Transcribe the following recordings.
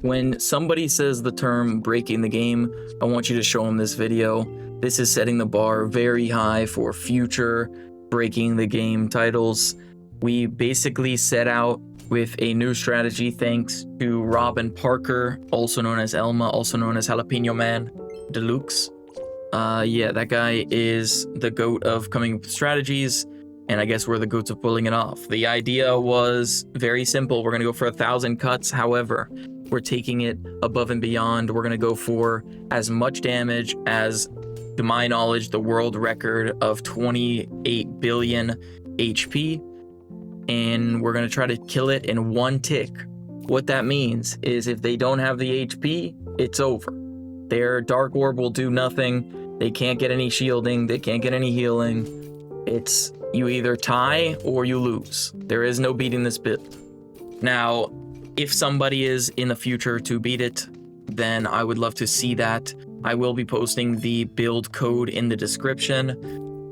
When somebody says the term breaking the game, I want you to show them this video. This is setting the bar very high for future breaking the game titles. We basically set out with a new strategy thanks to Robin Parker, also known as Elma, also known as Jalapeno Man Deluxe. Yeah, that guy is the goat of coming up with strategies, and I guess we're the goats of pulling it off. The idea was very simple. We're going to go for 1,000 cuts. However, we're taking it above and beyond. We're going to go for as much damage as, to my knowledge, the world record of 28 billion HP. And we're going to try to kill it in one tick. What that means is if they don't have the HP, it's over. Their Dark Orb will do nothing. They can't get any shielding. They can't get any healing. It's you either tie or you lose. There is no beating this build. Now, if somebody is in the future to beat it, then I would love to see that. I will be posting the build code in the description.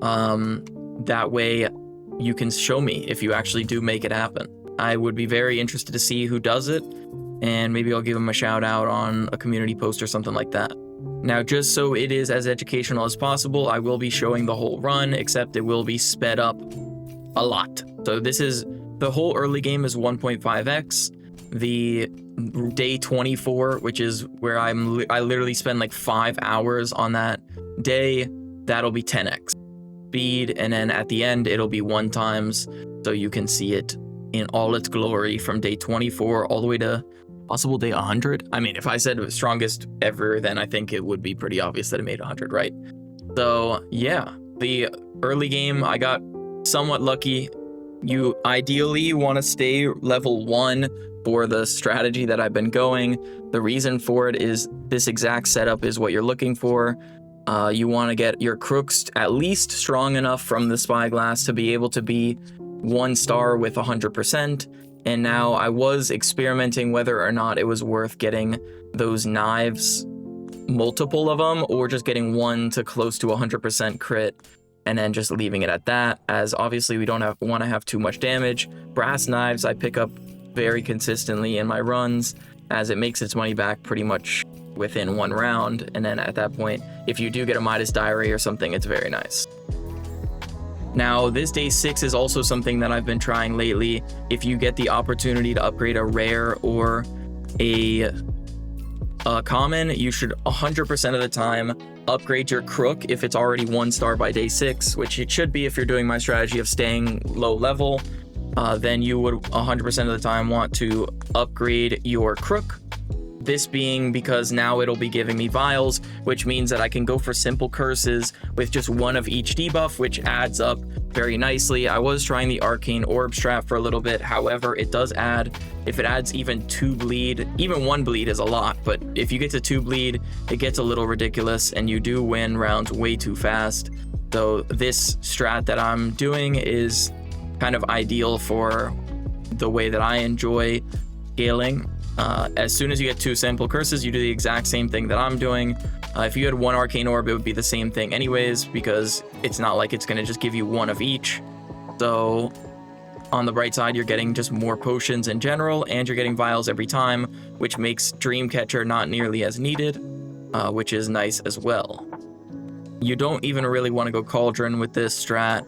That way you can show me if you actually do make it happen. I would be very interested to see who does it, and maybe I'll give them a shout out on a community post or something like that. Now, just so it is as educational as possible, I will be showing the whole run, except it will be sped up a lot. So this is, the whole early game is 1.5x. The day 24, which is where I literally spend like 5 hours on that day, that'll be 10x speed, and then at the end it'll be 1 times, so you can see it in all its glory from day 24 all the way to possible day 100. I mean, if I said it was strongest ever, then I think it would be pretty obvious that it made 100, right? So yeah, the early game, I got somewhat lucky. You ideally want to stay level 1 for the strategy that I've been going. The reason for it is this exact setup is what you're looking for. You want to get your crooks at least strong enough from the spyglass to be able to be 1 star with 100%. And now I was experimenting whether or not it was worth getting those knives, multiple of them, or just getting 1 to close to 100% crit and then just leaving it at that, as obviously we don't want to have too much damage. Brass knives I pick up very consistently in my runs, as it makes its money back pretty much within 1 round, and then at that point, if you do get a Midas Diary or something, it's very nice. Now, this day 6 is also something that I've been trying lately. If you get the opportunity to upgrade a rare or a common, you should 100% of the time upgrade your crook if it's already 1 star by day 6, which it should be if you're doing my strategy of staying low level. Then you would 100% of the time want to upgrade your crook. This being because now it'll be giving me vials, which means that I can go for simple curses with just 1 of each debuff, which adds up very nicely. I was trying the arcane orb strat for a little bit. However, it does add, if it adds even 2 bleed, even 1 bleed is a lot, but if you get to 2 bleed, it gets a little ridiculous and you do win rounds way too fast. So this strat that I'm doing is kind of ideal for the way that I enjoy scaling. As soon as you get 2 simple curses, you do the exact same thing that I'm doing. If you had 1 arcane orb, it would be the same thing anyways, because it's not like it's going to just give you 1 of each. So on the bright side, you're getting just more potions in general, and you're getting vials every time, which makes Dreamcatcher not nearly as needed, which is nice as well. You don't even really want to go Cauldron with this strat,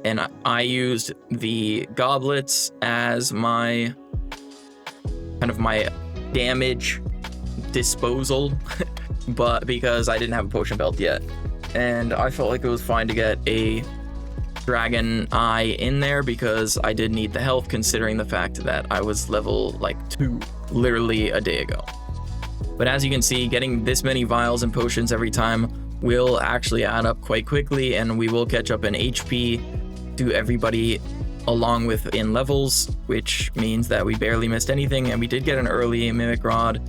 and I used the goblets as my kind of my damage disposal, but because I didn't have a potion belt yet, and I felt like it was fine to get a dragon eye in there because I did need the health, considering the fact that I was level like 2 literally a day ago. But as you can see, getting this many vials and potions every time will actually add up quite quickly, and we will catch up in HP to everybody along with in levels, which means that we barely missed anything, and we did get an early Mimic Rod.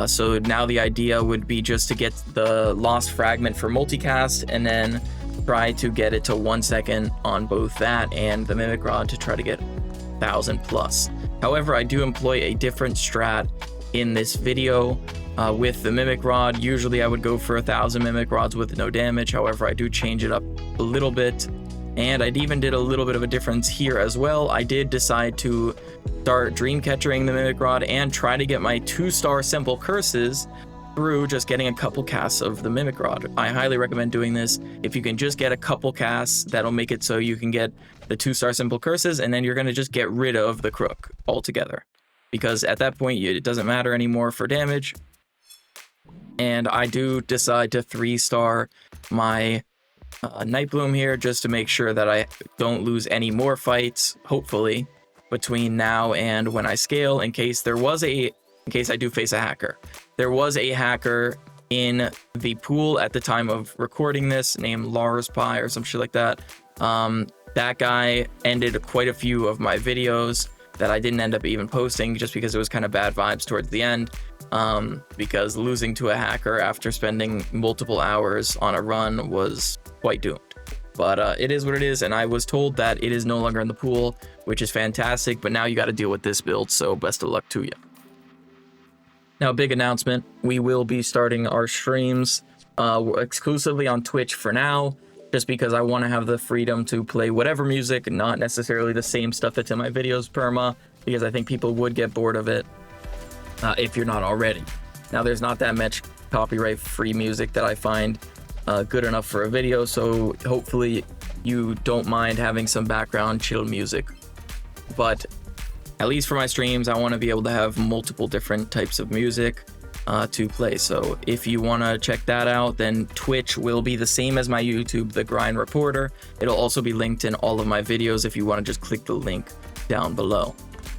So now the idea would be just to get the Lost Fragment for multicast, and then try to get it to 1 second on both that and the Mimic Rod to try to get 1,000 plus. However, I do employ a different strat in this video. With the Mimic Rod, usually I would go for 1,000 Mimic Rods with no damage. However, I do change it up a little bit And I even did a little bit of a difference here as well. I did decide to start dreamcatchering the Mimic Rod and try to get my 2-star simple curses through just getting a couple casts of the Mimic Rod. I highly recommend doing this. If you can just get a couple casts, that'll make it so you can get the 2-star simple curses, and then you're going to just get rid of the Crook altogether. Because at that point, it doesn't matter anymore for damage. And I do decide to 3-star my Nightbloom here just to make sure that I don't lose any more fights, hopefully, between now and when I scale, in case I do face a hacker. There was a hacker in the pool at the time of recording this named Lars Pie or some shit like that. That guy ended quite a few of my videos that I didn't end up even posting just because it was kind of bad vibes towards the end. Because losing to a hacker after spending multiple hours on a run was quite doomed. But it is what it is, and I was told that it is no longer in the pool, which is fantastic, but now you got to deal with this build, so best of luck to you. Now, big announcement, we will be starting our streams exclusively on Twitch for now, just because I want to have the freedom to play whatever music, not necessarily the same stuff that's in my videos perma, because I think people would get bored of it if you're not already. Now, there's not that much copyright-free music that I find good enough for a video, so hopefully you don't mind having some background chill music. But at least for my streams, I want to be able to have multiple different types of music to play. So if you want to check that out, then Twitch will be the same as my YouTube, The Grind Reporter. It'll also be linked in all of my videos if you want to just click the link down below.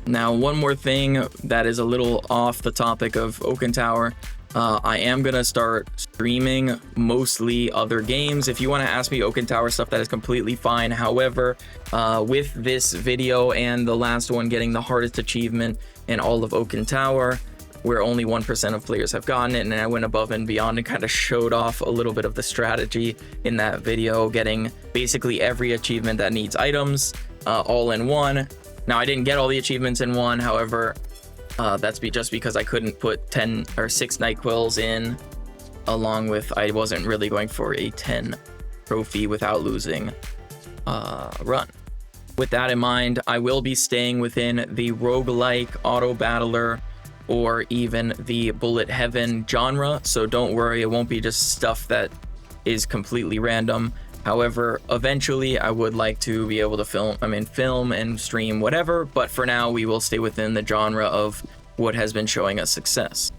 Now, one more thing that is a little off the topic of Oaken Tower. I am going to start streaming mostly other games. If you want to ask me Oaken Tower stuff, that is completely fine. However, with this video and the last one getting the hardest achievement in all of Oaken Tower, where only 1% of players have gotten it, and I went above and beyond and kind of showed off a little bit of the strategy in that video, getting basically every achievement that needs items all in one. Now, I didn't get all the achievements in one, however, that's just because I couldn't put 10 or 6 NyQuils in, along with I wasn't really going for a 10 trophy without losing run. With that in mind, I will be staying within the roguelike, auto battler, or even the bullet heaven genre, so don't worry, it won't be just stuff that is completely random. However, eventually I would like to be able to film and stream whatever, but for now we will stay within the genre of what has been showing us success.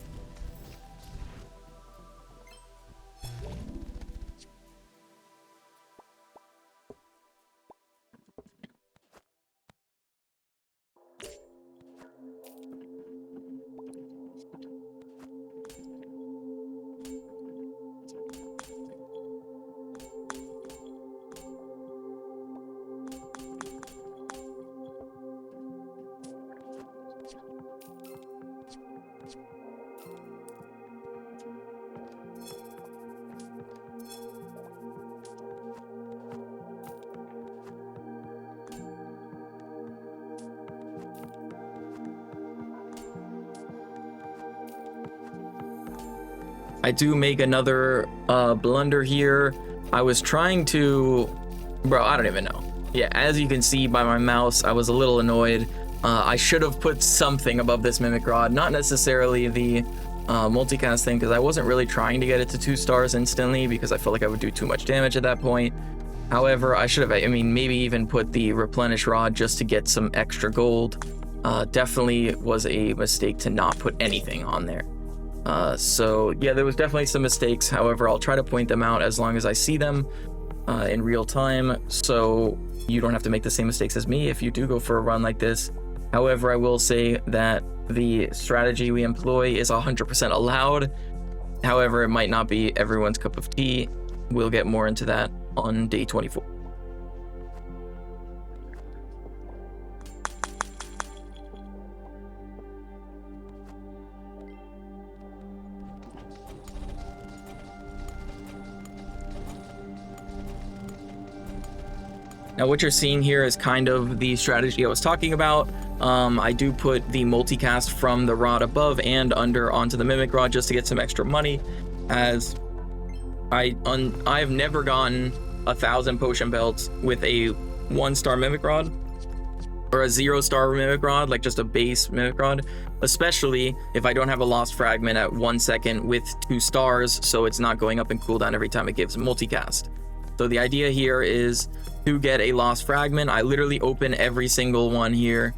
I do make another blunder here. I was trying to... Bro, I don't even know. Yeah, as you can see by my mouse, I was a little annoyed. I should have put something above this Mimic Rod. Not necessarily the multicast thing, because I wasn't really trying to get it to 2 stars instantly, because I felt like I would do too much damage at that point. However, I should have, maybe even put the replenish rod just to get some extra gold. Definitely was a mistake to not put anything on there. So yeah, there was definitely some mistakes. However, I'll try to point them out as long as I see them in real time, so you don't have to make the same mistakes as me if you do go for a run like this. However, I will say that the strategy we employ is 100% allowed. However, it might not be everyone's cup of tea. We'll get more into that on day 24. Now, what you're seeing here is kind of the strategy I was talking about. I do put the multicast from the rod above and under onto the Mimic Rod just to get some extra money, as I've never gotten 1,000 potion belts with a 1-star mimic rod, or a 0-star mimic rod, like just a base mimic rod, especially if I don't have a lost fragment at 1 second with 2 stars, so it's not going up in cooldown every time it gives multicast. So the idea here is to get a lost fragment. I literally open every single one here,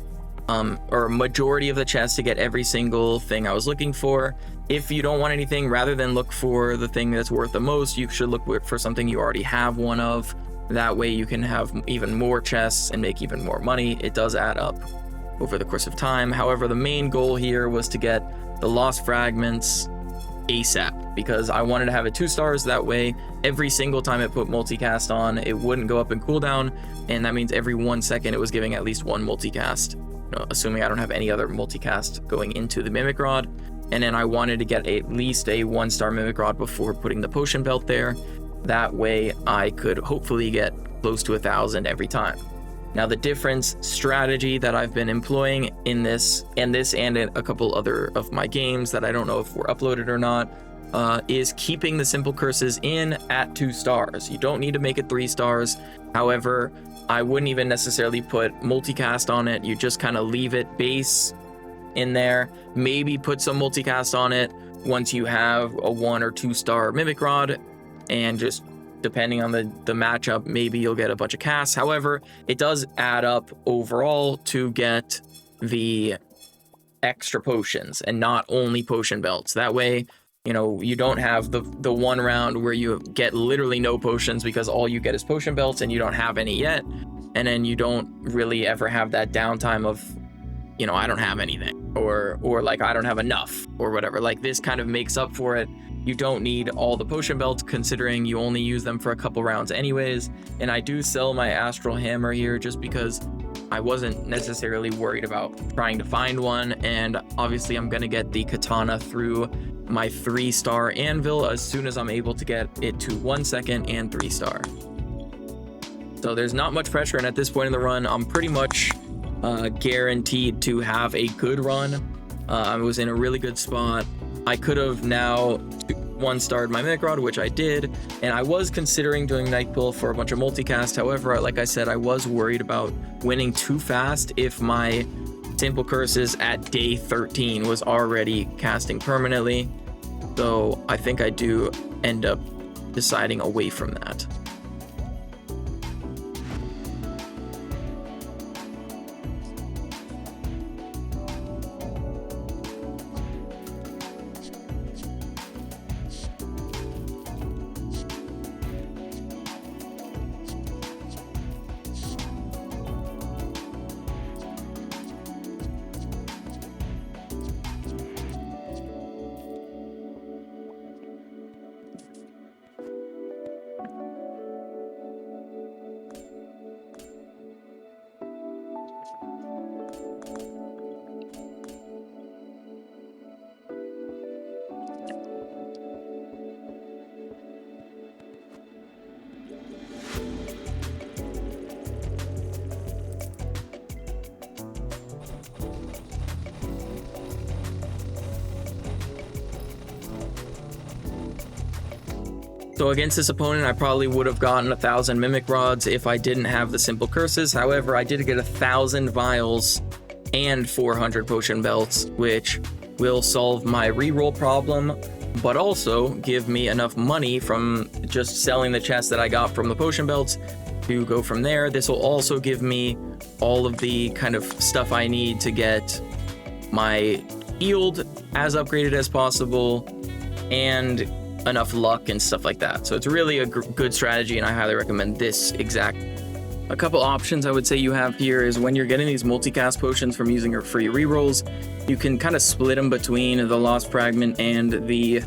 or majority of the chests to get every single thing I was looking for. If you don't want anything, rather than look for the thing that's worth the most, you should look for something you already have one of. That way you can have even more chests and make even more money. It does add up over the course of time. However, the main goal here was to get the lost fragments ASAP, because I wanted to have it 2 stars. That way every single time it put multicast on, it wouldn't go up in cooldown, and that means every 1 second it was giving at least 1 multicast, assuming I don't have any other multicast going into the mimic rod. And then I wanted to get at least a 1-star mimic rod before putting the potion belt there. That way I could hopefully get close to 1,000 every time. Now, the difference strategy that I've been employing in this and in a couple other of my games that I don't know if were uploaded or not, is keeping the simple curses in at 2 stars. You don't need to make it 3 stars. However, I wouldn't even necessarily put multicast on it. You just kind of leave it base in there, maybe put some multicast on it once you have a 1 or 2-star mimic rod, and just depending on the matchup, maybe you'll get a bunch of casts. However, it does add up overall to get the extra potions and not only potion belts. That way, you don't have the one round where you get literally no potions because all you get is potion belts and you don't have any yet, and then you don't really ever have that downtime of, I don't have anything, or like I don't have enough or whatever. Like, this kind of makes up for it. You don't need all the potion belts, considering you only use them for a couple rounds anyways. And I do sell my astral hammer here just because I wasn't necessarily worried about trying to find one. And obviously I'm gonna get the katana through my 3-star anvil as soon as I'm able to get it to 1 second and 3-star. So there's not much pressure, and at this point in the run, I'm pretty much guaranteed to have a good run. I was in a really good spot. I could have now 1-starred my mimic rod, which I did, and I was considering doing night pull for a bunch of multicast. However, like I said, I was worried about winning too fast if my simple curses at day 13 was already casting permanently. So I think I do end up deciding away from that. So against this opponent, I probably would have gotten 1,000 mimic rods if I didn't have the simple curses. However, I did get 1,000 vials and 400 potion belts, which will solve my reroll problem, but also give me enough money from just selling the chests that I got from the potion belts to go from there. This will also give me all of the kind of stuff I need to get my shield as upgraded as possible and enough luck and stuff like that. So it's really a good strategy, and I highly recommend this exact. A couple options I would say you have here is when you're getting these multicast potions from using your free rerolls, you can kind of split them between the lost fragment and the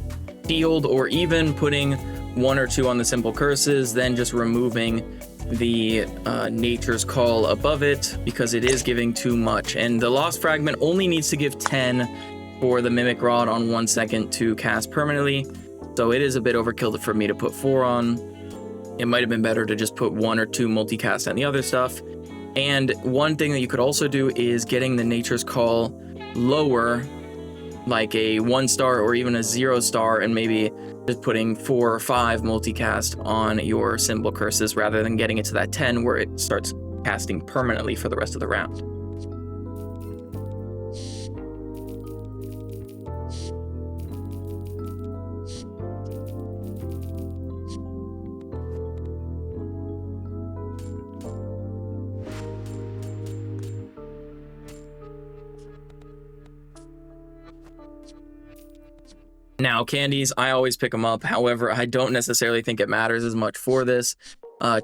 shield, or even putting 1 or 2 on the simple curses, then just removing the nature's call above it because it is giving too much. And the lost fragment only needs to give 10 for the mimic rod on 1 second to cast permanently. So it is a bit overkill for me to put 4 on. It might have been better to just put 1 or 2 multicast on the other stuff. And one thing that you could also do is getting the nature's call lower like a 1-star or even a 0-star, and maybe just putting 4 or 5 multicast on your symbol curses rather than getting it to that 10 where it starts casting permanently for the rest of the round. Now, candies, I always pick them up. However, I don't necessarily think it matters as much for this.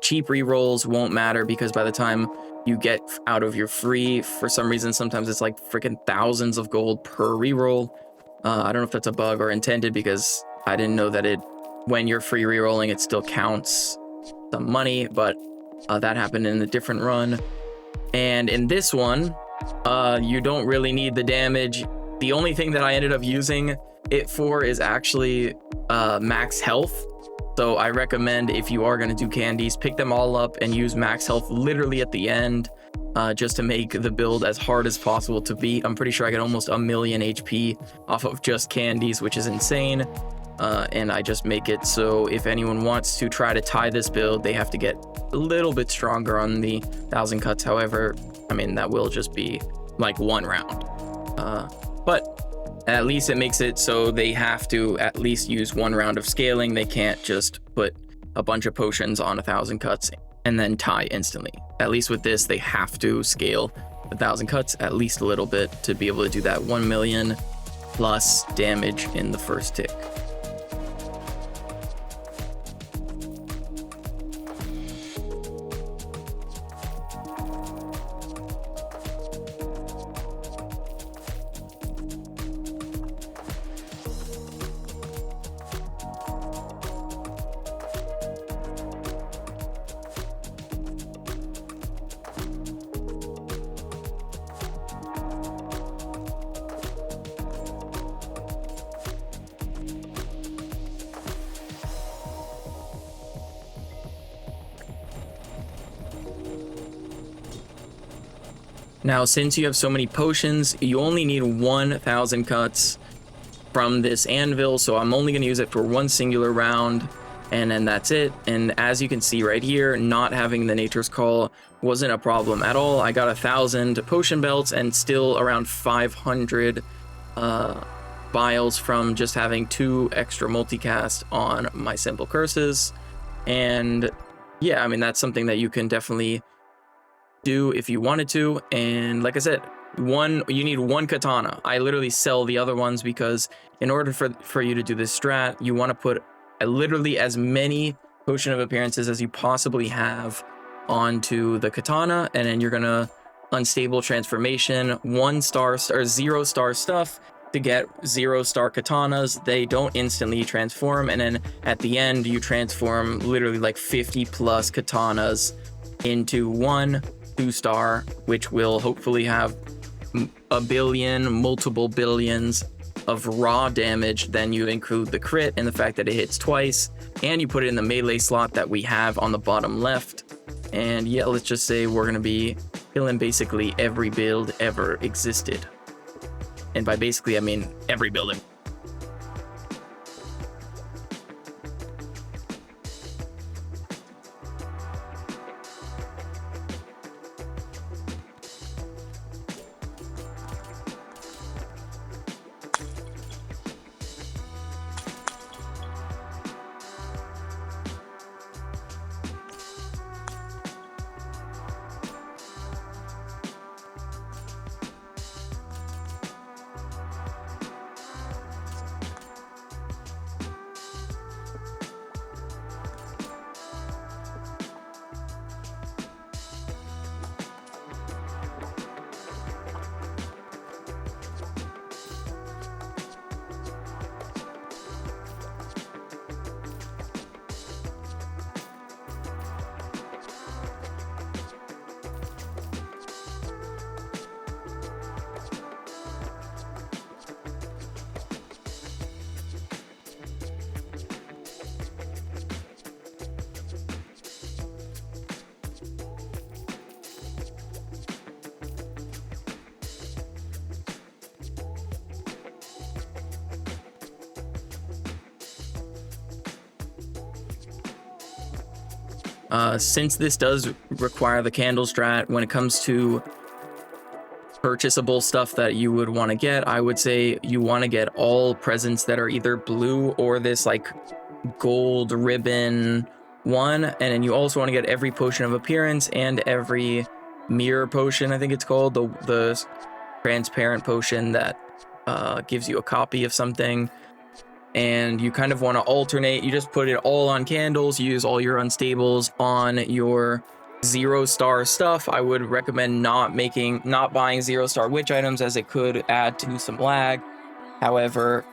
Cheap rerolls won't matter because by the time you get out of your free, for some reason, sometimes it's like freaking thousands of gold per reroll. I don't know if that's a bug or intended because I didn't know that when you're free rerolling, it still counts some money, but that happened in a different run. And in this one, you don't really need the damage. The only thing that I ended up using it for is actually max health. So I recommend, if you are going to do candies, pick them all up and use max health literally at the end, just to make the build as hard as possible to beat. I'm pretty sure I get almost 1,000,000 HP off of just candies, which is insane. And I just make it so if anyone wants to try to tie this build, they have to get a little bit stronger on the 1,000 cuts. However, I mean, that will just be like 1 round. But at least it makes it so they have to at least use 1 round of scaling. They can't just put a bunch of potions on 1,000 cuts and then tie instantly. At least with this, they have to scale 1,000 cuts at least a little bit to be able to do that 1,000,000 plus damage in the first tick. Now, since you have so many potions, you only need 1,000 cuts from this anvil, so I'm only going to use it for 1 singular round, and then that's it. And as you can see right here, not having the Nature's Call wasn't a problem at all. I got 1,000 potion belts and still around 500 vials from just having 2 extra multicast on my simple curses. And yeah, I mean, that's something that you can definitely do if you wanted to. And like I said, you need 1 katana. I literally sell the other ones because in order for you to do this strat, you want to put literally as many potion of appearances as you possibly have onto the katana, and then you're gonna unstable transformation 1-star or 0-star stuff to get 0-star katanas. They don't instantly transform, and then at the end you transform literally like 50 plus katanas into 1 2-star, which will hopefully have a billion, multiple billions of raw damage. Then you include the crit and the fact that it hits twice, and you put it in the melee slot that we have on the bottom left. And yeah, let's just say we're gonna be killing basically every build ever existed. And by basically, I mean every build. Since this does require the candle strat, when it comes to purchasable stuff that you would want to get, I would say you want to get all presents that are either blue or this like gold ribbon one, and then you also want to get every potion of appearance and every mirror potion, I think it's called, the transparent potion that gives you a copy of something. And you kind of want to alternate. You just put it all on candles, use all your unstables on your 0-star stuff. I would recommend not buying 0-star witch items, as it could add to some lag. However,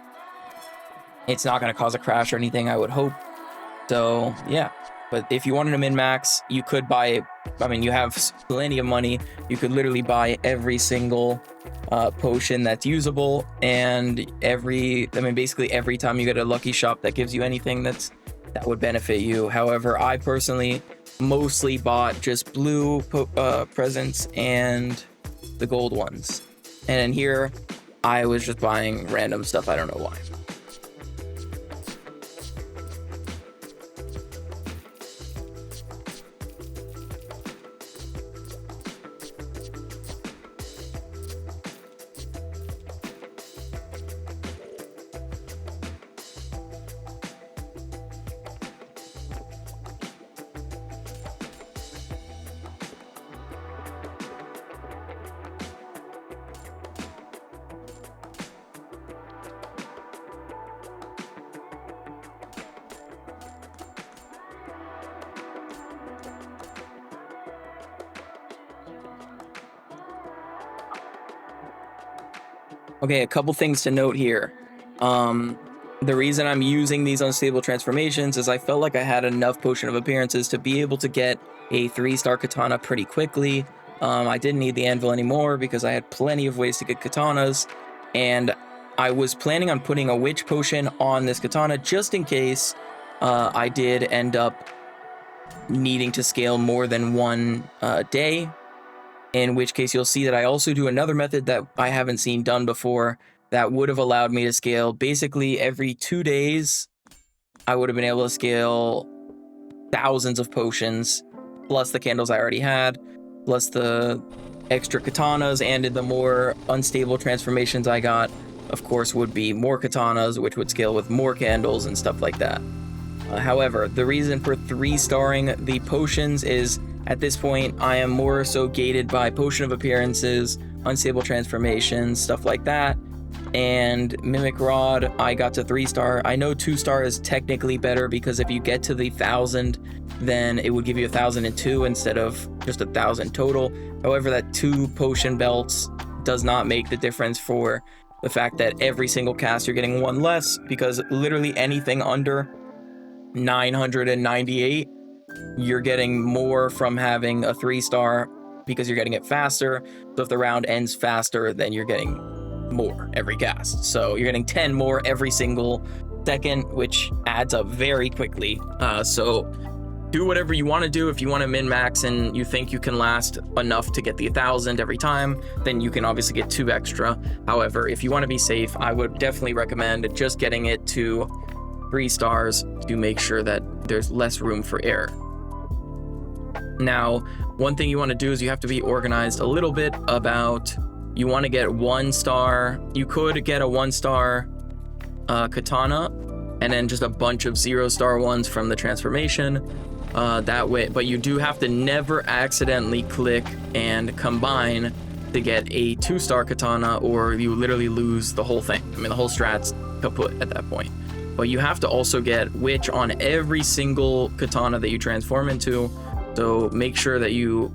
it's not going to cause a crash or anything, I would hope. So yeah, but if you wanted to min-max, you could buy, I mean, you have plenty of money. You could literally buy every single potion that's usable, and basically every time you get a lucky shop that gives you anything that would benefit you. However, I personally mostly bought just blue presents and the gold ones. And in here, I was just buying random stuff. I don't know why. Okay, a couple things to note here. The reason I'm using these unstable transformations is I felt like I had enough potion of appearances to be able to get a 3-star katana pretty quickly. I didn't need the anvil anymore because I had plenty of ways to get katanas, and I was planning on putting a witch potion on this katana just in case I did end up needing to scale more than one day. In which case you'll see that I also do another method that I haven't seen done before that would have allowed me to scale basically every 2 days. I would have been able to scale thousands of potions, plus the candles I already had, plus the extra katanas, and the more unstable transformations I got, of course, would be more katanas, which would scale with more candles and stuff like that. However, the reason for 3-starring the potions is, at this point, I am more so gated by potion of appearances, unstable transformations, stuff like that. And mimic rod, I got to 3-star. I know 2-star is technically better because if you get to the 1,000, then it would give you 1,002 instead of just 1,000 total. However, that 2 potion belts does not make the difference for the fact that every single cast you're getting 1 less, because literally anything under 998, you're getting more from having a 3-star because you're getting it faster. So if the round ends faster, then you're getting more every cast. So you're getting 10 more every single second, which adds up very quickly. So do whatever you want to do. If you want to min-max and you think you can last enough to get the 1,000 every time, then you can obviously get 2 extra. However, if you want to be safe, I would definitely recommend just getting it to 3 stars to make sure that there's less room for error. Now, one thing you want to do is you have to be organized a little bit about, you want to get 1-star. You could get a 1-star katana and then just a bunch of 0-star ones from the transformation that way, but you do have to never accidentally click and combine to get a 2-star katana, or you literally lose the whole thing. I mean, the whole strat's kaput at that point. But you have to also get witch on every single katana that you transform into. So make sure that you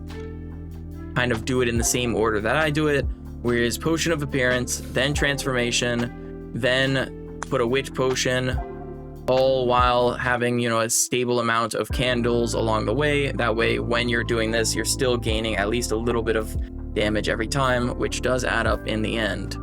kind of do it in the same order that I do it, whereas potion of appearance, then transformation, then put a witch potion, all while having, a stable amount of candles along the way. That way, when you're doing this, you're still gaining at least a little bit of damage every time, which does add up in the end.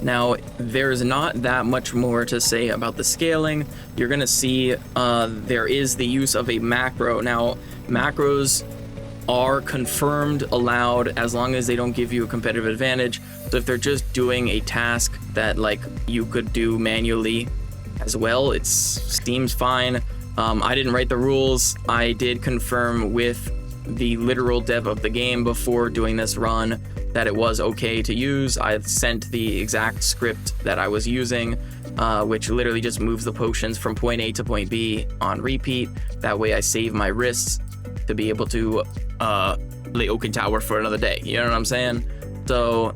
Now, there's not that much more to say about the scaling. You're gonna see there is the use of a macro. Now, macros are confirmed allowed as long as they don't give you a competitive advantage. So if they're just doing a task that like you could do manually as well, it seems fine. I didn't write the rules. I did confirm with the literal dev of the game before doing this run that it was okay to use. I sent the exact script that I was using, which literally just moves the potions from point A to point B on repeat. That way I save my wrists to be able to play Oaken Tower for another day. You know what I'm saying? So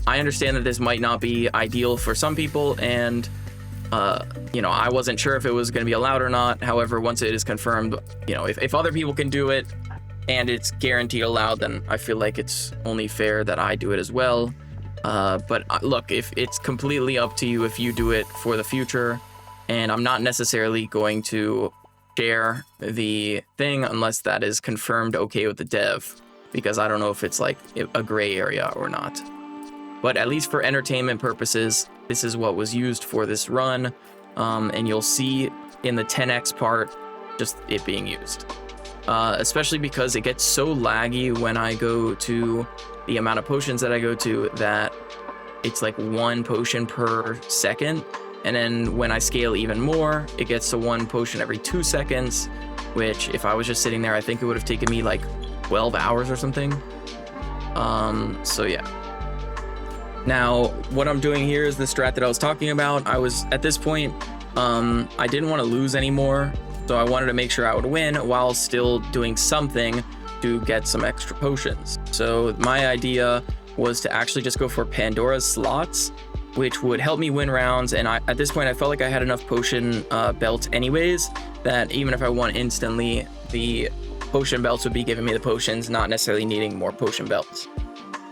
I understand that this might not be ideal for some people, and you know, I wasn't sure if it was going to be allowed or not. However, once it is confirmed, you know, if other people can do it and it's guaranteed allowed, then I feel like it's only fair that I do it as well. But look, if it's completely up to you if you do it for the future, and I'm not necessarily going to share the thing unless that is confirmed okay with the dev, because I don't know if it's like a gray area or not. But at least for entertainment purposes, this is what was used for this run, and you'll see in the 10x part just it being used. Especially because it gets so laggy when I go to the amount of potions that I go to that it's like 1 potion per second. And then when I scale even more, it gets to 1 potion every 2 seconds, which if I was just sitting there, I think it would have taken me like 12 hours or something. So yeah. Now, what I'm doing here is the strat that I was talking about. I was, at this point, I didn't want to lose anymore, so I wanted to make sure I would win while still doing something to get some extra potions. So my idea was to actually just go for Pandora's slots, which would help me win rounds, and at this point I felt like I had enough potion belts anyways, that even if I won instantly, the potion belts would be giving me the potions, not necessarily needing more potion belts.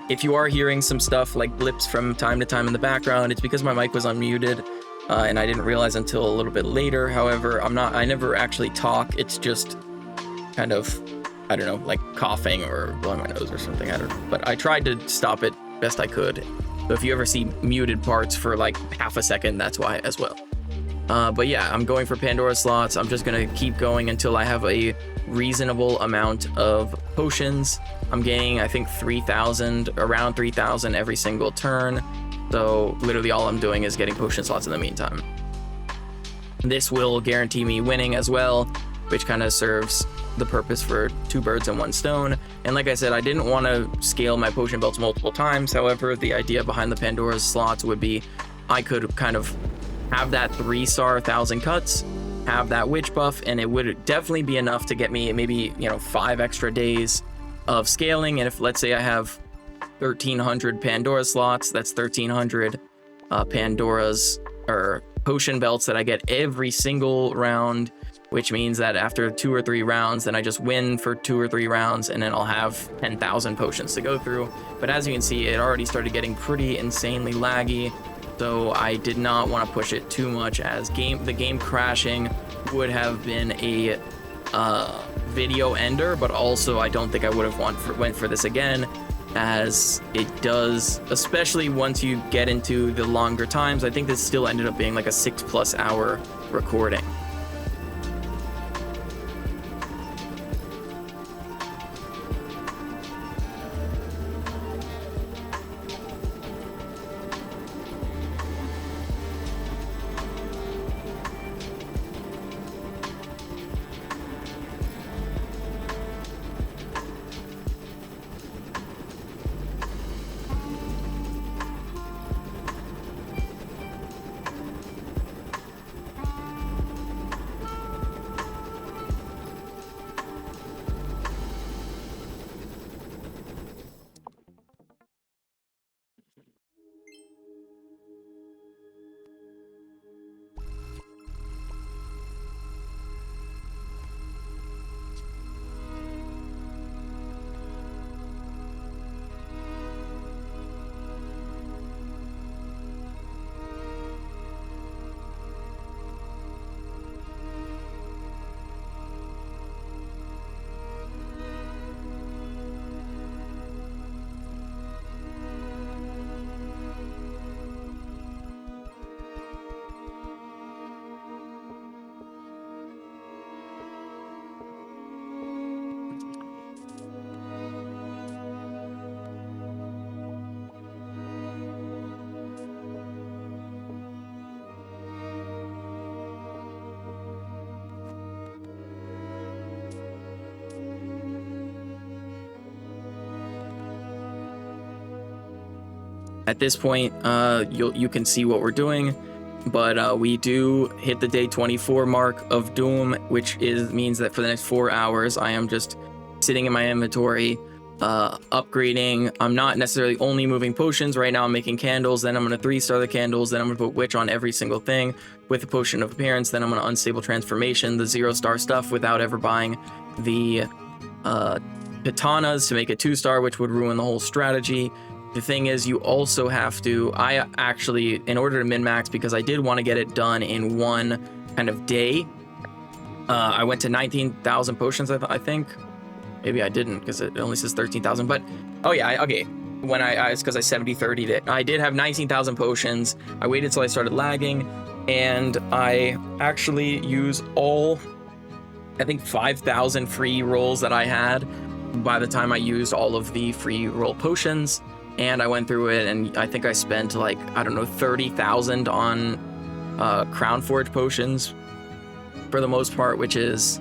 If you are hearing some stuff like blips from time to time in the background, it's because my mic was unmuted, and I didn't realize until a little bit later. However, I never actually talk. It's just kind of, I don't know, like coughing or blowing my nose or something. I don't know. But I tried to stop it best I could. So if you ever see muted parts for like half a second, that's why as well. But yeah, I'm going for Pandora slots. I'm just gonna keep going until I have a reasonable amount of potions. I'm gaining, I think, 3,000, around 3,000 every single turn. So literally all I'm doing is getting potion slots in the meantime. This will guarantee me winning as well, which kind of serves the purpose for 2 birds and 1 stone. And like I said, I didn't want to scale my potion belts multiple times. However, the idea behind the Pandora's slots would be I could kind of have that 3-star 1,000 cuts, have that witch buff, and it would definitely be enough to get me maybe, you know, 5 extra days of scaling. And if, let's say I have 1,300 Pandora slots, that's 1,300 Pandora's or potion belts that I get every single round, which means that after 2 or 3 rounds, then I just win for 2 or 3 rounds, and then I'll have 10,000 potions to go through. But as you can see, it already started getting pretty insanely laggy, so I did not want to push it too much, as the game crashing would have been a video ender, but also I don't think I would have went for this again, as it does, especially once you get into the longer times. I think this still ended up being like a 6+ hour recording. At this point, you can see what we're doing, but we do hit the day 24 mark of Doom, which means that for the next 4 hours, I am just sitting in my inventory, upgrading. I'm not necessarily only moving potions. Right now I'm making candles, then I'm going to 3-star the candles, then I'm going to put Witch on every single thing with the Potion of Appearance, then I'm going to Unstable Transformation, the 0-star stuff without ever buying the katanas to make it 2-star, which would ruin the whole strategy. The thing is, you also have to, I actually, in order to min-max, because I did want to get it done in one kind of day, I went to 19,000 potions, I think. Maybe I didn't, because it only says 13,000, but, oh yeah, okay. When it's because I 70-30'd it. I did have 19,000 potions. I waited till I started lagging, and I actually used all, I think, 5,000 free rolls that I had by the time I used all of the free roll potions. And I went through it, and I think I spent like, I don't know, 30,000 on Crown Forge potions for the most part, which is,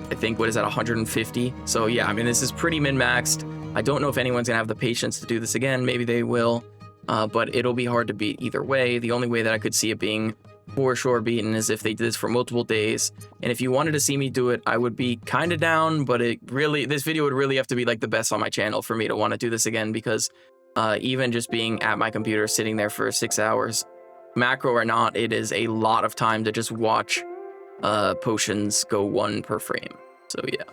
I think, what is that, 150? So yeah, I mean, this is pretty min-maxed. I don't know if anyone's gonna have the patience to do this again. Maybe they will, but it'll be hard to beat either way. The only way that I could see it being for sure beaten is if they did this for multiple days. And if you wanted to see me do it, I would be kind of down, but this video would really have to be like the best on my channel for me to want to do this again, because even just being at my computer sitting there for 6 hours, macro or not, it is a lot of time to just watch potions go 1 per frame. So yeah.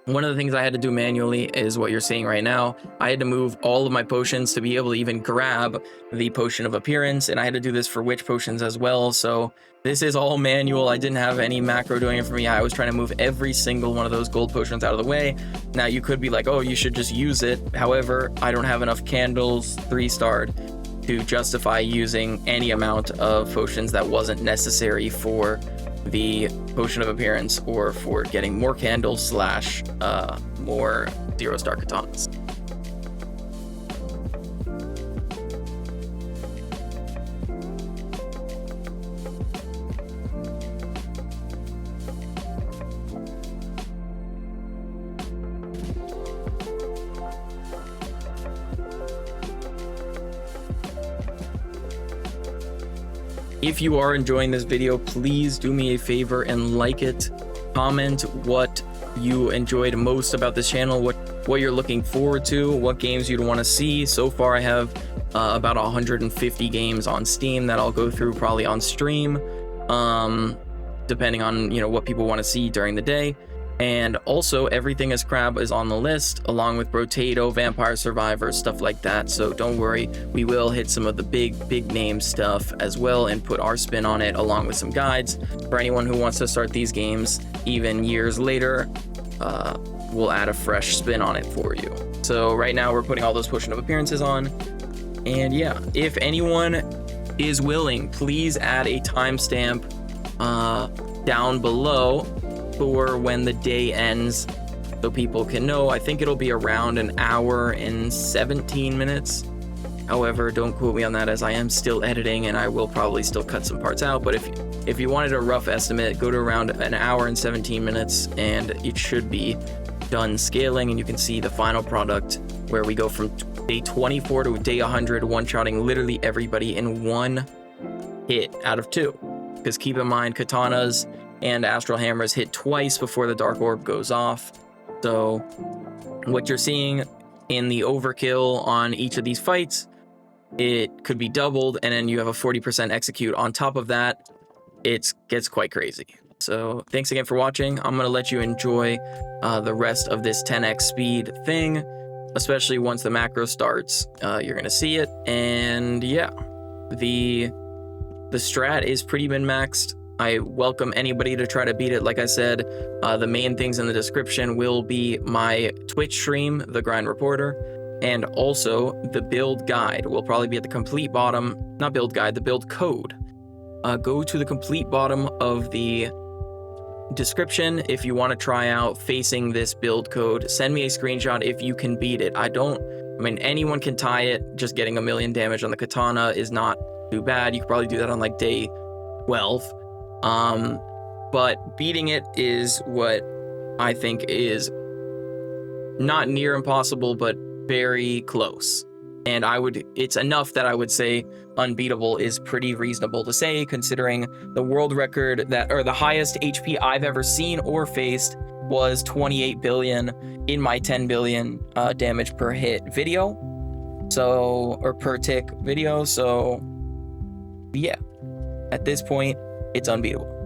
One of the things I had to do manually is what you're seeing right now. I had to move all of my potions to be able to even grab the Potion of Appearance, and I had to do this for Witch potions as well. So this is all manual. I didn't have any macro doing it for me. I was trying to move every single one of those gold potions out of the way. Now you could be like, oh, you should just use it. However, I don't have enough candles 3-starred to justify using any amount of potions that wasn't necessary for the Potion of Appearance or for getting more candles / more 0-star katanas. If you are enjoying this video, please do me a favor and like it. Comment what you enjoyed most about this channel, what you're looking forward to, what games you'd want to see. So far, I have about 150 games on Steam that I'll go through probably on stream, depending on what people want to see during the day. And also, Everything is Crab is on the list, along with Brotato, Vampire Survivor, stuff like that. So don't worry, we will hit some of the big name stuff as well and put our spin on it, along with some guides. For anyone who wants to start these games even years later, we'll add a fresh spin on it for you. So right now, we're putting all those Potion of Appearances on. And yeah, if anyone is willing, please add a timestamp down below for when the day ends, so people can know. I think it'll be around 1 hour and 17 minutes. However, don't quote me on that, as I am still editing and I will probably still cut some parts out. But if you wanted a rough estimate, go to around 1 hour and 17 minutes and it should be done scaling, and you can see the final product where we go from day 24 to day 100, one-shotting literally everybody in 1 hit out of 2. Because keep in mind, katanas and astral hammers hit twice before the dark orb goes off. So what you're seeing in the overkill on each of these fights, it could be doubled, and then you have a 40% execute on top of that. It gets quite crazy. So thanks again for watching. I'm gonna let you enjoy the rest of this 10x speed thing, especially once the macro starts. You're gonna see it, and yeah, the strat is pretty min-maxed. I welcome anybody to try to beat it. Like I said, the main things in the description will be my Twitch stream, The Grind Reporter, and also the build guide will probably be at the complete bottom, not build guide, the build code. Go to the complete bottom of the description if you want to try out facing this build code. Send me a screenshot if you can beat it. I mean, anyone can tie it. Just getting 1,000,000 damage on the katana is not too bad. You could probably do that on like day 12. But beating it is what I think is not near impossible, but very close. And it's enough that I would say Unbeatable is pretty reasonable to say, considering the world record or the highest HP I've ever seen or faced was 28 billion in my 10 billion damage per hit video. So, or per tick video. So yeah, at this point, it's unbeatable.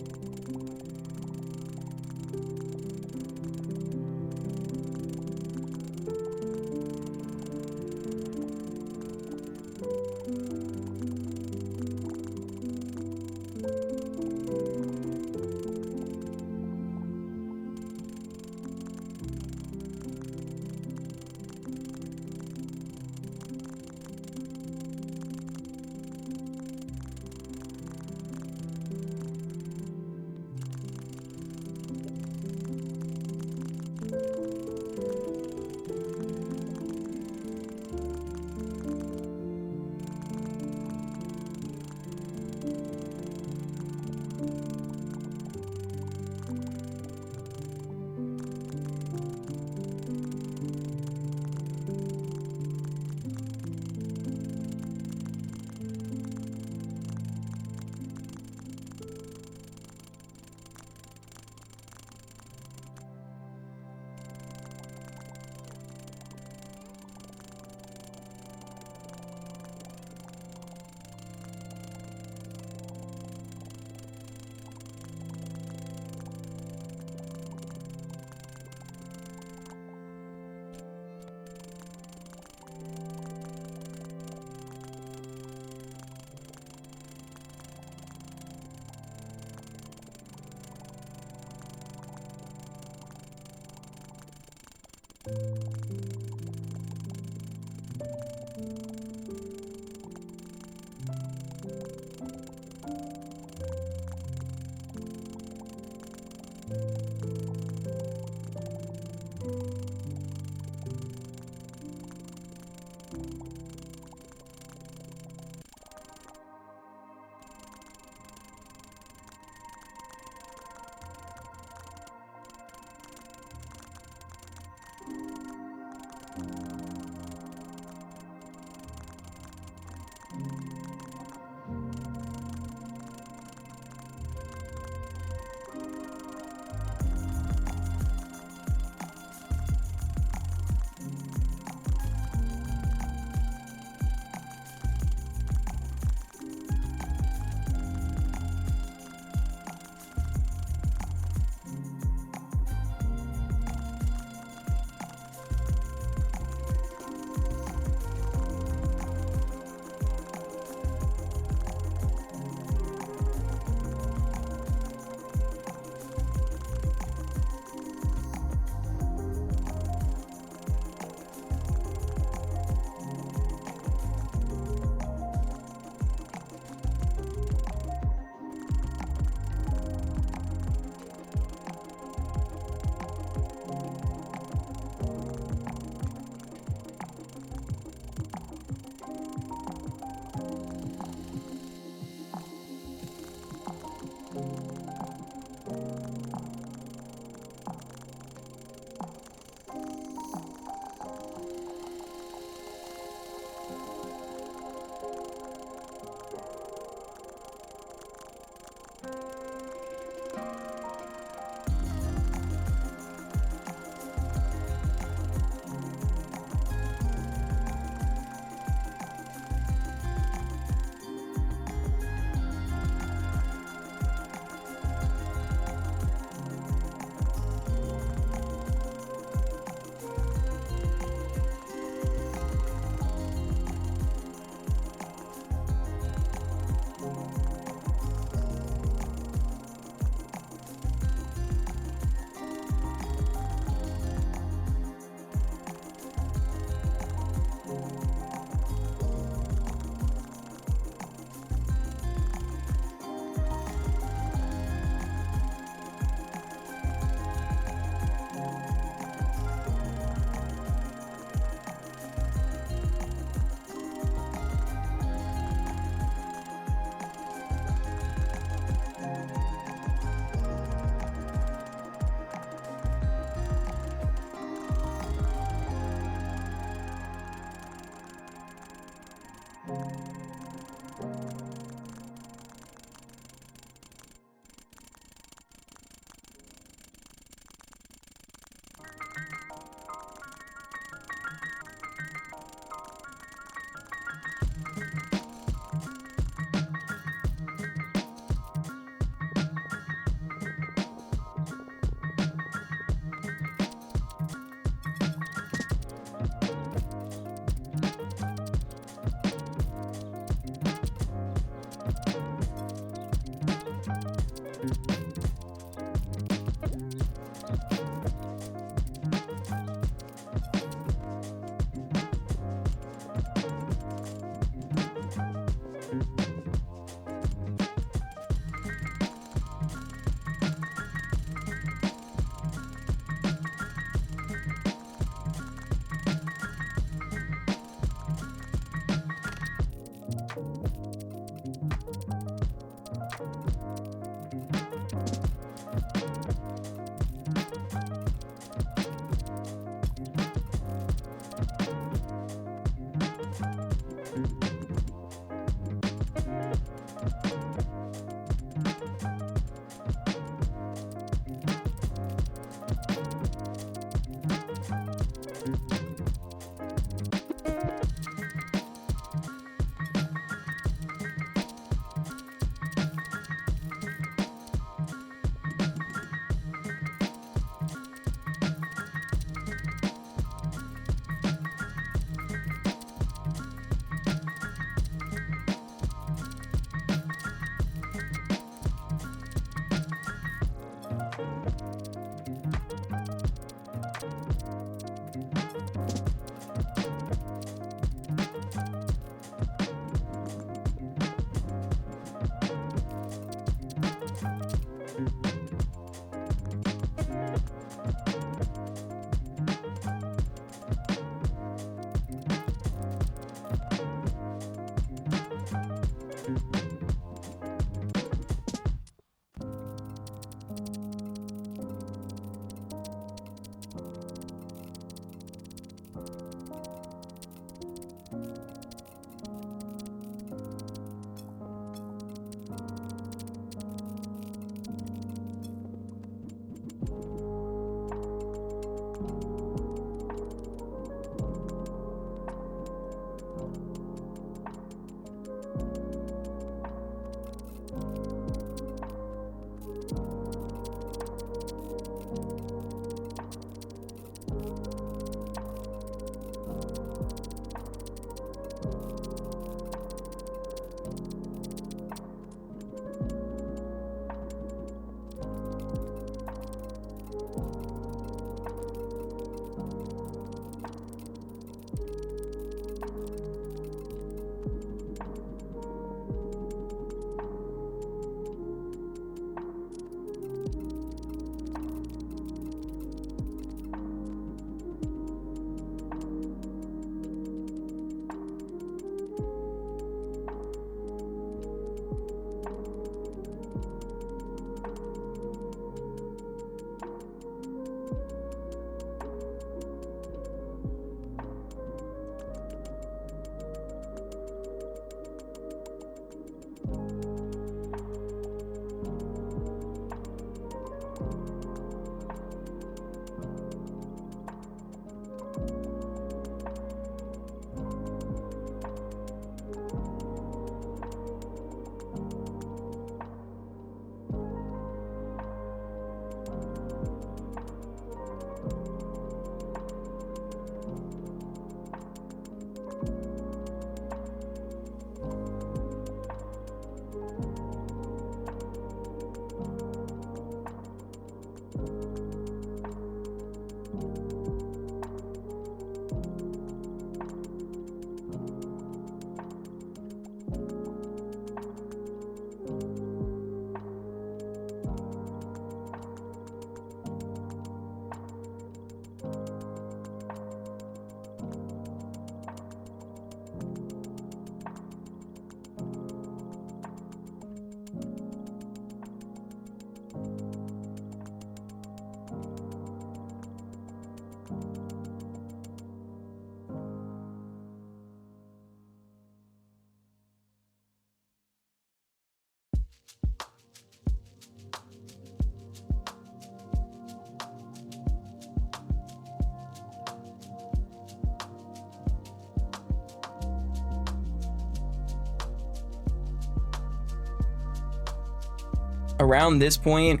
around this point,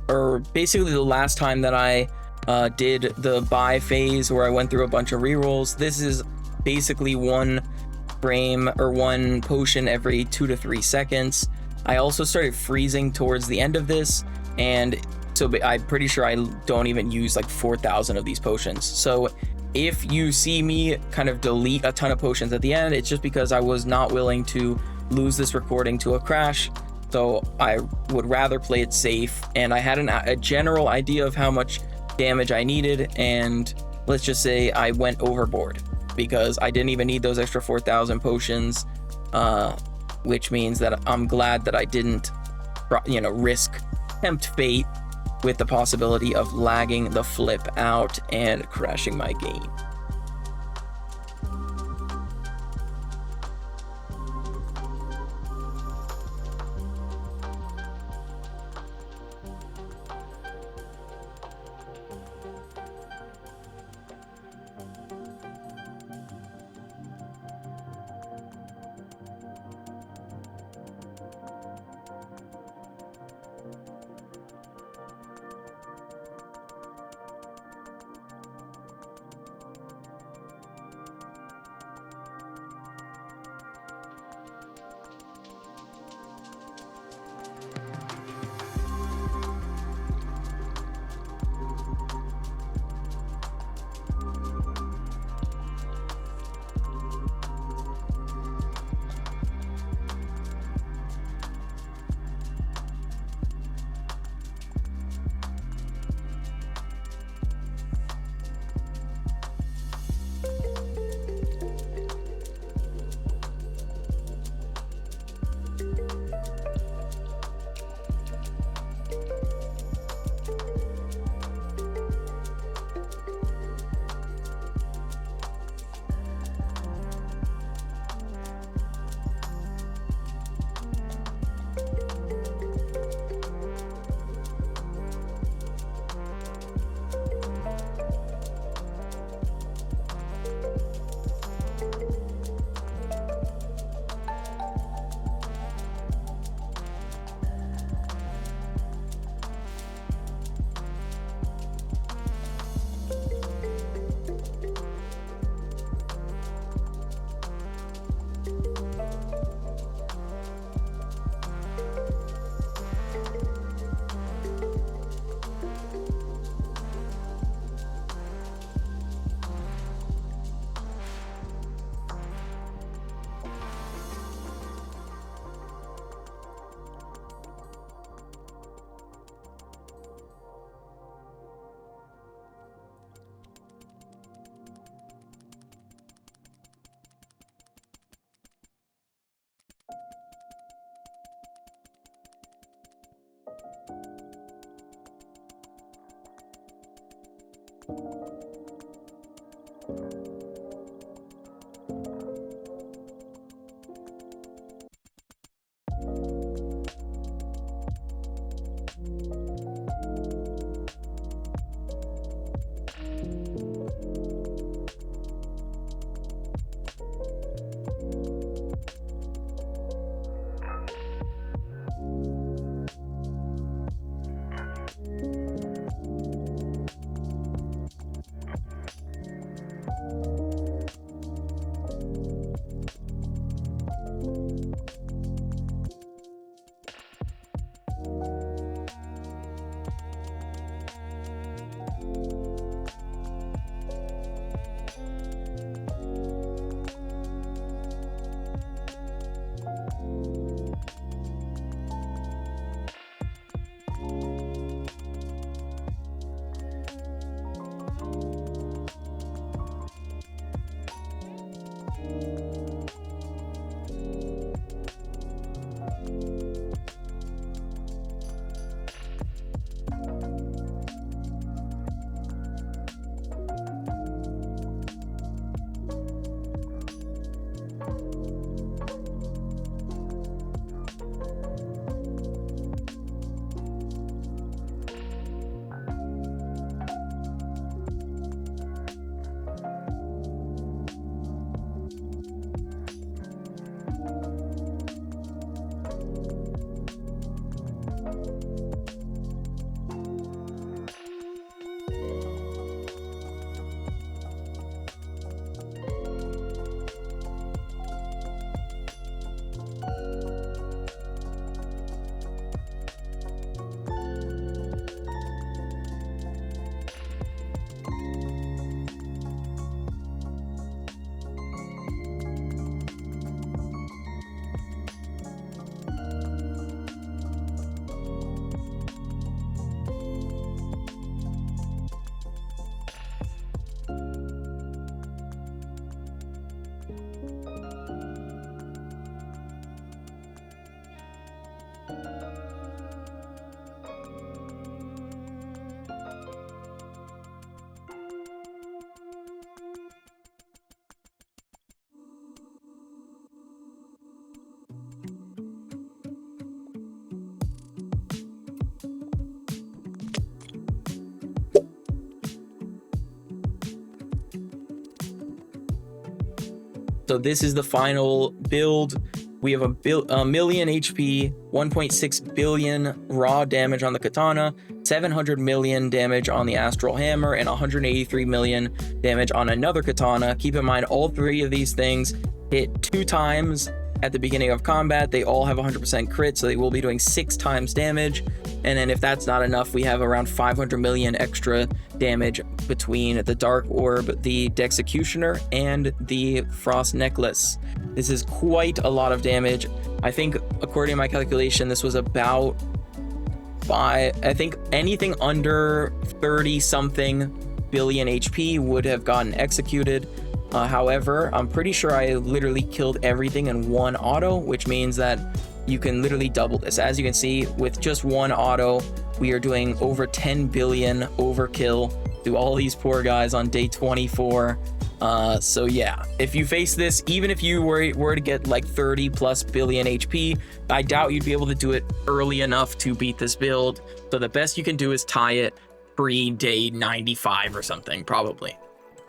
or basically the last time that I did the buy phase where I went through a bunch of rerolls, this is basically one frame or one potion every 2 to 3 seconds. I also started freezing towards the end of this, and so I'm pretty sure I don't even use like 4,000 of these potions. So if you see me kind of delete a ton of potions at the end, it's just because I was not willing to lose this recording to a crash. So I would rather play it safe, and I had a general idea of how much damage I needed, and let's just say I went overboard because I didn't even need those extra 4,000 potions, which means that I'm glad that I didn't, tempt fate with the possibility of lagging the flip out and crashing my game. So this is the final build. We have a million HP, 1.6 billion raw damage on the katana, 700 million damage on the astral hammer, and 183 million damage on another katana. Keep in mind, all three of these things hit 2 times at the beginning of combat. They all have 100% crit, so they will be doing 6 times damage. And then if that's not enough, we have around 500 million extra damage between the Dark Orb, the Dexecutioner, and the Frost Necklace. This is quite a lot of damage. I think, according to my calculation, this was about I think anything under 30-something billion HP would have gotten executed. However, I'm pretty sure I literally killed everything in one auto, which means that you can literally double this. As you can see, with just one auto, we are doing over 10 billion overkill through all these poor guys on day 24. So yeah, if you face this, even if you were to get like 30 plus billion HP, I doubt you'd be able to do it early enough to beat this build. So the best you can do is tie it pre-day 95 or something, probably.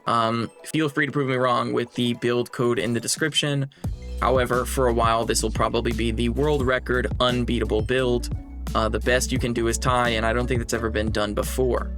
Feel free to prove me wrong with the build code in the description. However, for a while, this will probably be the world record unbeatable build. The best you can do is tie, and I don't think that's ever been done before.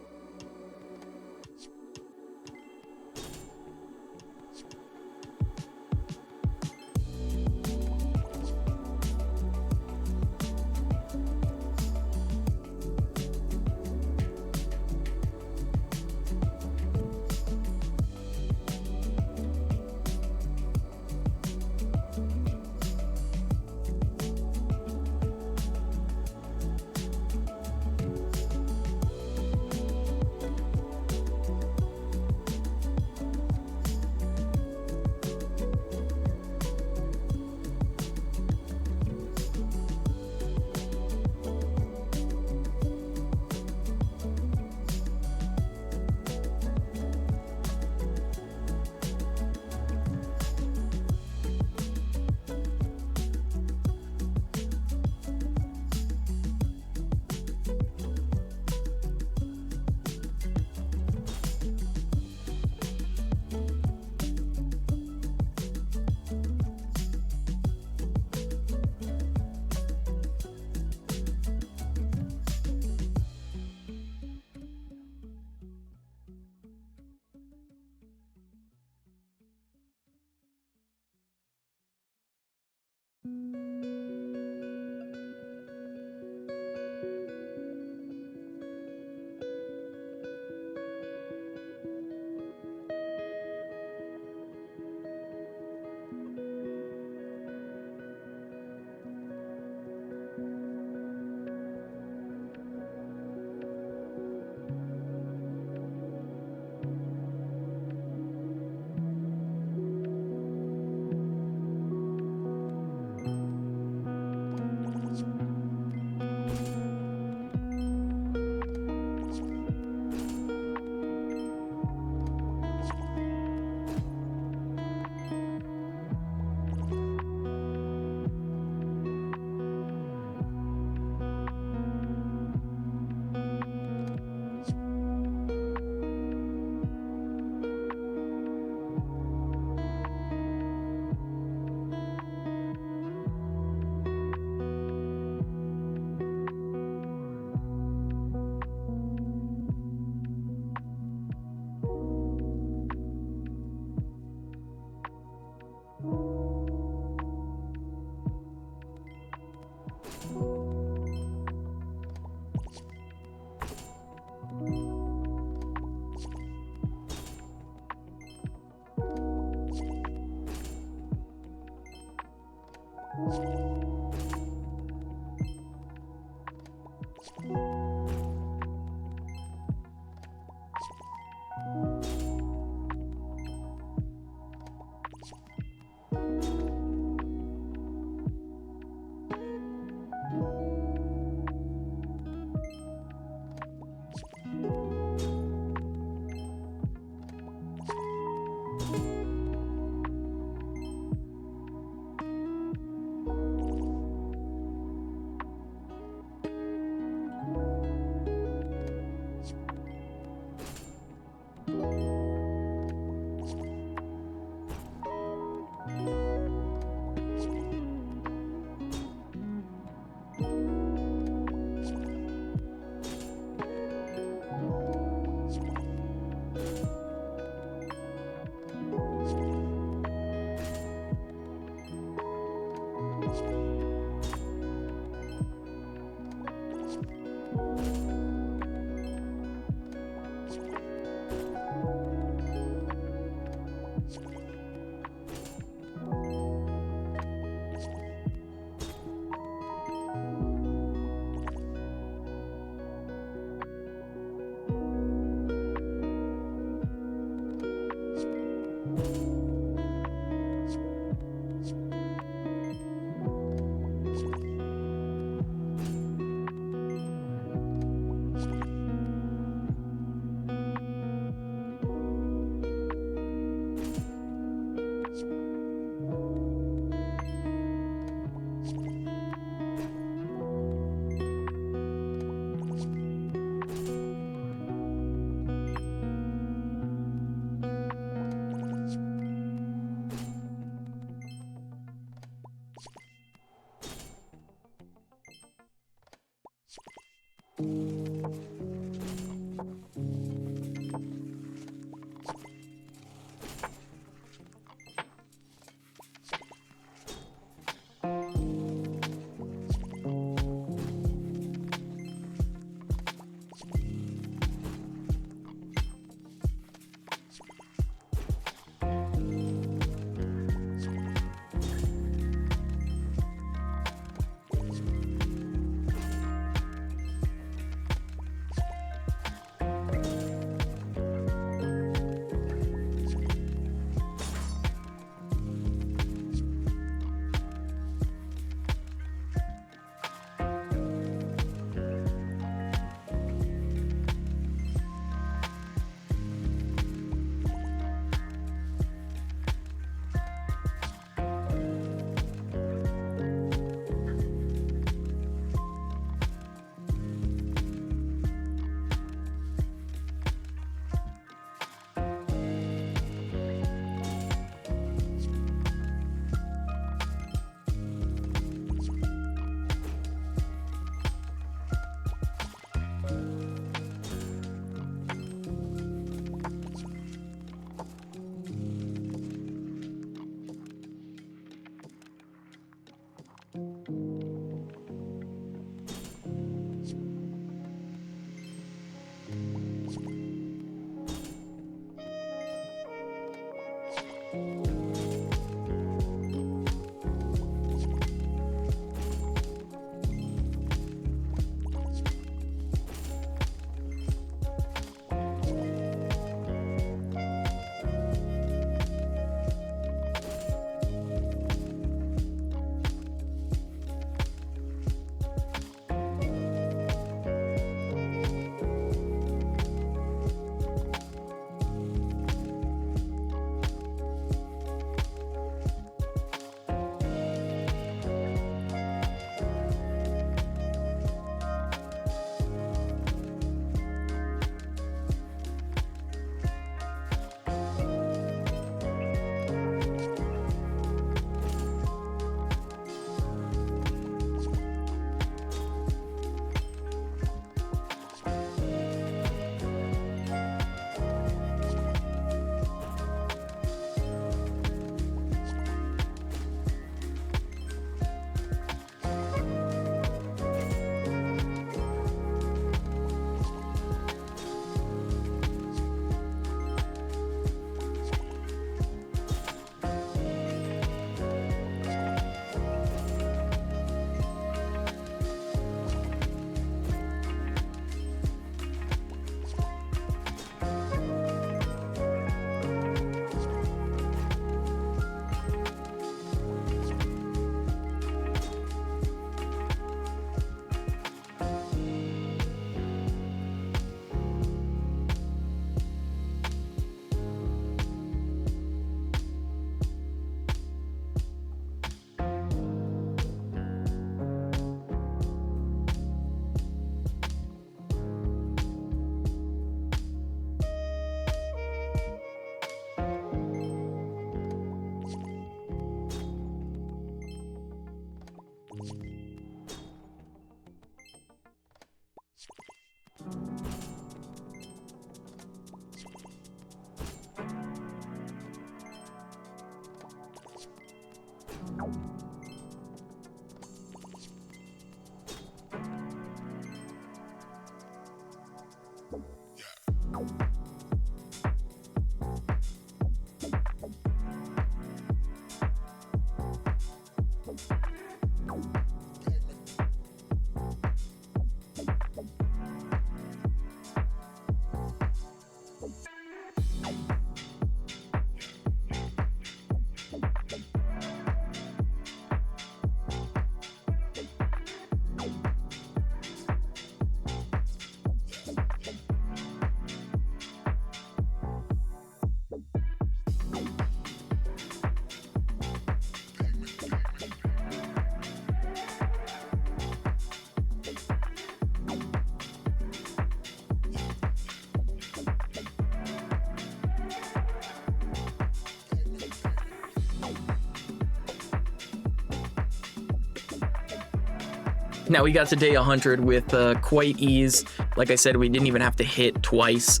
Now we got to day 100 with quite ease. Like I said, we didn't even have to hit twice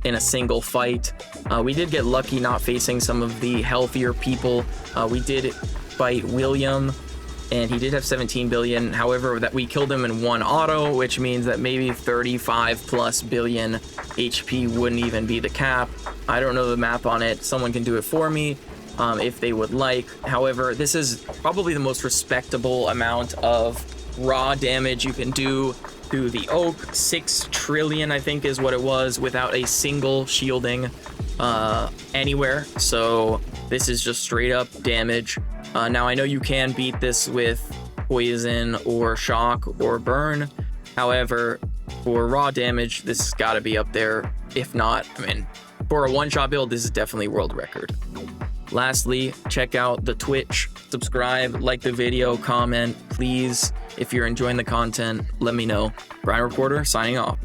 in a single fight. We did get lucky not facing some of the healthier people. We did fight William, and he did have 17 billion. However, that we killed him in one auto, which means that maybe 35 plus billion HP wouldn't even be the cap. I don't know the map on it. Someone can do it for me if they would like. However, this is probably the most respectable amount of raw damage you can do to the oak. 6 trillion, I think, is what it was, without a single shielding anywhere. So this is just straight up damage. Now I know you can beat this with poison or shock or burn. However, for raw damage, this has got to be up there. If not, I mean, for a one-shot build, this is definitely world record. Lastly, check out the Twitch, subscribe, like the video, comment, please. If you're enjoying the content, let me know. Brian Reporter, signing off.